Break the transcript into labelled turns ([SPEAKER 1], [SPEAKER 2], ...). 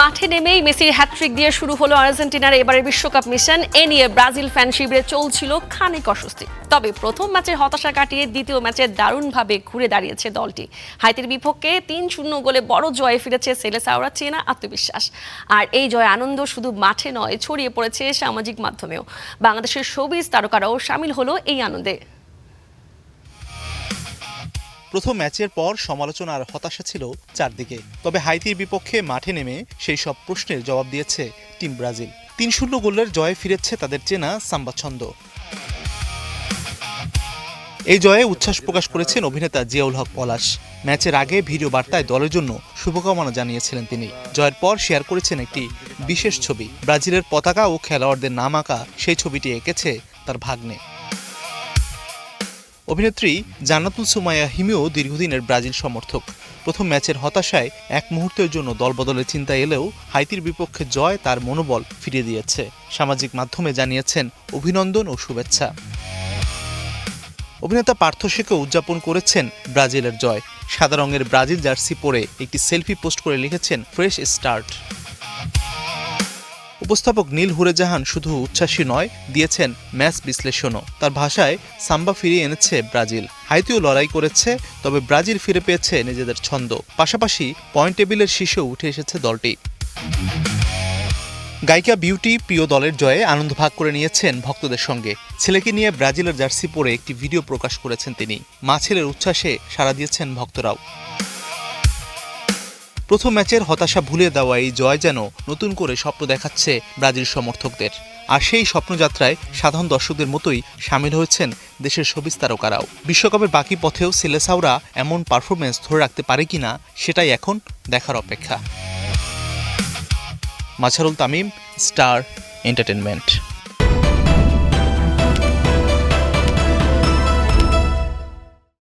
[SPEAKER 1] মাঠে নেমেই মেসির হ্যাটট্রিক দিয়ে শুরু হলো আর্জেন্টিনার এবারের বিশ্বকাপ মিশন। এ নিয়ে ব্রাজিল ফ্যান শিবিরে চলছিল খানিক অস্বস্তি। তবে প্রথম ম্যাচের হতাশা কাটিয়ে দ্বিতীয় ম্যাচে দারুণভাবে ঘুরে দাঁড়িয়েছে দলটি। হাইতির বিপক্ষে ৩-০ গোলে বড় জয়ে ফিরেছে সেলেসাওরা, চেনা আত্মবিশ্বাস। আর এই জয় আনন্দ শুধু মাঠে নয়, ছড়িয়ে পড়েছে সামাজিক মাধ্যমেও। বাংলাদেশের শোবিজ তারকারাও সামিল হলো এই আনন্দে।
[SPEAKER 2] প্রথম ম্যাচের পর সমালোচনা আর হতাশা ছিল চারদিকে। তবে হাইতির বিপক্ষে মাঠে নেমে সেই সব প্রশ্নের জবাব দিয়েছে টিম ব্রাজিল। ৩-০ গোলের জয়ে ফিরেছে তাদের চেনা সাম্বা ছন্দ। এই জয়ে উচ্ছ্বাস প্রকাশ করেছেন অভিনেতা জিয়াউল হক পলাশ। ম্যাচের আগে ভিডিও বার্তায় দলের জন্য শুভকামনা জানিয়েছিলেন তিনি। জয়ের পর শেয়ার করেছেন একটি বিশেষ ছবি। ব্রাজিলের পতাকা ও খেলোয়াড়দের নাম আঁকা সেই ছবিটি এঁকেছে তার ভাগ্নে। অভিনেত্রী জান্নাতুল সুমাইয়া হিমিও দীর্ঘদিনের ব্রাজিল সমর্থক। প্রথম ম্যাচের হতাশায় এক মুহূর্তের জন্য দলবদলের চিন্তা এলেও হাইতির বিপক্ষে জয় তার মনোবল ফিরিয়ে দিয়েছে। সামাজিক মাধ্যমে জানিয়েছেন অভিনন্দন ও শুভেচ্ছা। অভিনেতা পার্থ শেখও উদযাপন করেছেন ব্রাজিলের জয়। সাদা রঙের ব্রাজিল জার্সি পরে একটি সেলফি পোস্ট করে লিখেছেন ফ্রেশ স্টার্ট। উপস্থাপক নীল হুরেজাহান শুধু উচ্ছ্বাসী নয়, দিয়েছেন ম্যাচ বিশ্লেষণও। তার ভাষায় সাম্বা ফিরিয়ে এনেছে ব্রাজিল। হাইতিও লড়াই করেছে, তবে ব্রাজিল ফিরে পেয়েছে নিজেদের ছন্দ। পাশাপাশি পয়েন্ট টেবিলের শীর্ষে উঠে এসেছে দলটি। গায়িকা বিউটি প্রিয় দলের জয়ে আনন্দ ভাগ করে নিয়েছেন ভক্তদের সঙ্গে। ছেলেকে নিয়ে ব্রাজিলের জার্সি পরে একটি ভিডিও প্রকাশ করেছেন তিনি। মা ছেলের উচ্ছ্বাসে সাড়া দিয়েছেন ভক্তরাও। প্রথম ম্যাচের হতাশা ভুলে দেওয়া এই জয় যেন নতুন করে স্বপ্ন দেখাচ্ছে ব্রাজিল সমর্থকদের। আর সেই স্বপ্নযাত্রায় সাধারণ দর্শকদের মতোই সামিল হয়েছেন দেশের শোবিজ তারকারাও। বিশ্বকাপের বাকি পথেও সেলেসাওরা এমন পারফরমেন্স ধরে রাখতে পারে কিনা সেটাই এখন দেখার অপেক্ষা। Mazharul Tamim, star entertainment.